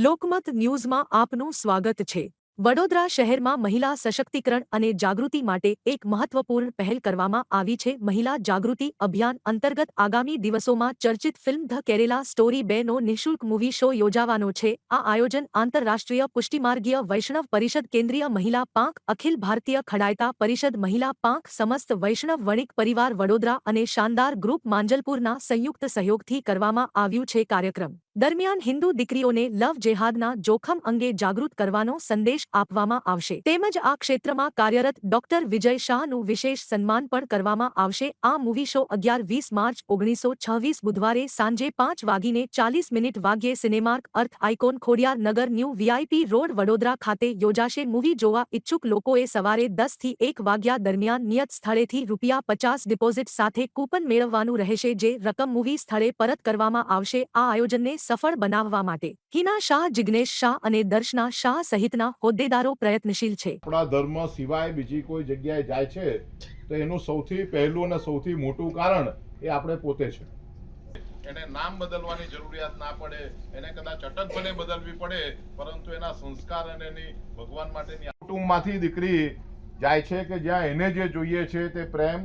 લોકમત ન્યૂઝમાં આપનું સ્વાગત છે। વડોદરા શહેરમાં મહિલા સશક્તિકરણ અને જાગૃતિ માટે એક મહત્વપૂર્ણ પહેલ કરવામાં આવી છે। મહિલા જાગૃતિ અભિયાન અંતર્ગત આગામી દિવસોમાં ચર્ચિત ફિલ્મ ધ કેરેલા સ્ટોરી 2 નો નિઃશુલ્ક મૂવી શો યોજાવાનો છે। આ આયોજન આંતરરાષ્ટ્રીય પુષ્ટિમાર્ગીય વૈષ્ણવ પરિષદ, કેન્દ્રીય મહિલા પાંખ, અખિલ ભારતીય ખડાયતા પરિષદ, મહિલા પાંખ, સમસ્ત વૈષ્ણવ વણિક પરિવાર વડોદરા અને શાનદાર ગ્રુપ માંજલપુરના સંયુક્ત સહયોગથી કરવામાં આવ્યું છે। કાર્યક્રમ દરમિયાન હિન્દુ દીકરીઓને લવ જેહાદના જોખમ અંગે જાગૃત કરવાનો સંદેશ આપવામાં આવશે, તેમજ આ ક્ષેત્રમાં કાર્યરત ડોક્ટર વિજય શાહનું વિશેષ સન્માન પણ કરવામાં આવશે। આ મૂવી શો 11-20 માર્ચ 1926 બુધવારે સાંજે 5:40 વાગ્યે સિનેમાર્ક અર્થ આઇકોન, ખોડિયાર નગર, ન્યૂ વીઆઈપી રોડ, વડોદરા ખાતે યોજાશે। મૂવી જોવા ઇચ્છુક લોકોએ સવારે 10 થી 1 વાગ્યા દરમિયાન નિયત સ્થળેથી ₹50 ડિપોઝિટ સાથે કૂપન મેળવવાનું રહેશે, જે રકમ મૂવી સ્થળે પરત કરવામાં આવશે। આ આયોજનને સફળ બનાવવા માટે હિના શાહ, જિગ્નેશ શાહ અને દર્શના શાહ સહિતના હોદ્દેદારો પ્રયત્નશીલ છે। આપણા ધર્મ સિવાય બીજી કોઈ જગ્યાએ જાય છે તો એનું સૌથી પહેલું અને સૌથી મોટું કારણ એ આપણે પોતે છે। એને નામ બદલવાની જરૂરિયાત ના પડે, એને કદાચ અટકપણે બદલવી પડે, પરંતુ એના સંસ્કાર અને એની ભગવાન માટેની કુટુંબમાંથી દીકરી જાય છે કે જ્યાં એને જે જોઈએ છે તે પ્રેમ,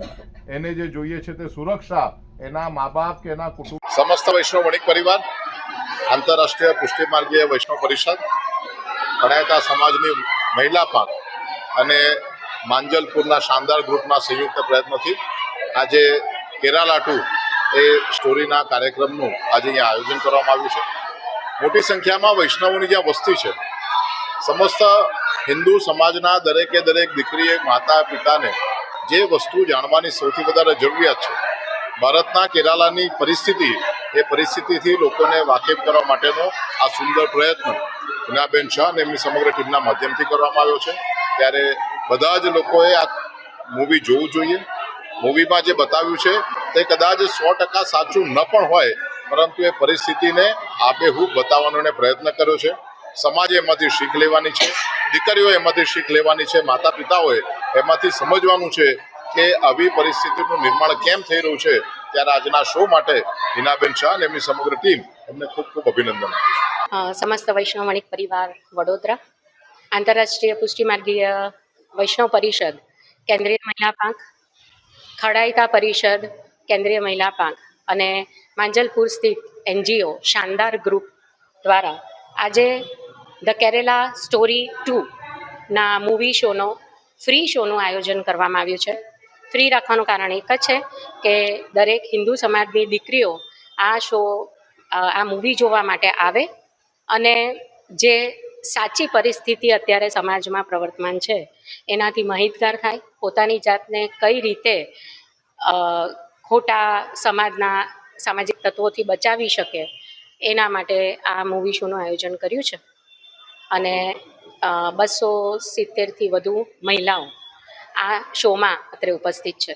એને જે જોઈએ છે તે સુરક્ષા એના મા બાપ કે એના કુટુંબ। સમસ્ત વૈષ્ણવ વણિક પરિવાર, આંતરરાષ્ટ્રીય પુષ્ટિમાર્ગીય વૈષ્ણવ પરિષદ, ખડાયતા સમાજની મહિલા પાંખ અને માંજલપુરના શાનદાર ગ્રુપના સંયુક્ત પ્રયત્નોથી આજે કેરાલા 2 એ સ્ટોરીના કાર્યક્રમનું આજે અહીંયા આયોજન કરવામાં આવ્યું છે। મોટી સંખ્યામાં વૈષ્ણવોની જ્યાં વસ્તી છે, સમસ્ત હિન્દુ સમાજના દરેકે દરેક દીકરીએ માતા પિતાને જે વસ્તુ જાણવાની સૌથી વધારે જરૂરિયાત છે, ભારતના કેરાલાની પરિસ્થિતિ, એ પરિસ્થિતિથી લોકોને વાકેફ કરવા માટેનો આ સુંદર પ્રયત્ન હિનાબેન શાહ અને એમની સમગ્ર ટીમના માધ્યમથી કરવામાં આવ્યો છે। ત્યારે બધા જ લોકોએ આ મૂવી જોવું જોઈએ। મૂવીમાં જે બતાવ્યું છે તે કદાચ 100% સાચું ન પણ હોય, પરંતુ એ પરિસ્થિતિને આબેહૂબ બતાવવાનો એને પ્રયત્ન કર્યો છે। સમાજે એમાંથી શીખ લેવાની છે, દીકરીઓ એમાંથી શીખ લેવાની છે, માતા પિતાઓએ એમાંથી સમજવાનું છે કે આવી પરિસ્થિતિનું નિર્માણ કેમ થઈ રહ્યું છે। ત્યારે આજના શો માટે હિનાબેન શાહ અને એમની સમગ્ર ટીમ એમને ખૂબ ખૂબ અભિનંદન। સમસ્ત વૈષ્ણવ વણિક પરિવાર વડોદરા, આંતરરાષ્ટ્રીય પુષ્ટિમાર્ગીય વૈષ્ણવ પરિષદ, કેન્દ્રીય મહિલા પાંખ, ખડાયતા પરિષદ, કેન્દ્રીય મહિલા પાંખ અને માંજલપુર સ્થિત એનજીઓ શાનદાર ગ્રુપ દ્વારા આજે ધ કેરેલા સ્ટોરી 2 ના મૂવી શોનો ફ્રી શોનું આયોજન કરવામાં આવ્યું છે। ફ્રી રાખવાનું કારણ એક જ છે કે દરેક હિન્દુ સમાજની દીકરીઓ આ મૂવી જોવા માટે આવે અને જે સાચી પરિસ્થિતિ અત્યારે સમાજમાં પ્રવર્તમાન છે એનાથી માહિતગાર થાય, પોતાની જાતને કઈ રીતે ખોટા સામાજિક તત્વોથી બચાવી શકે, એના માટે આ મૂવી શોનું આયોજન કર્યું છે। અને 270થી વધુ મહિલાઓ આ શોમાં અત્રે ઉપસ્થિત છે।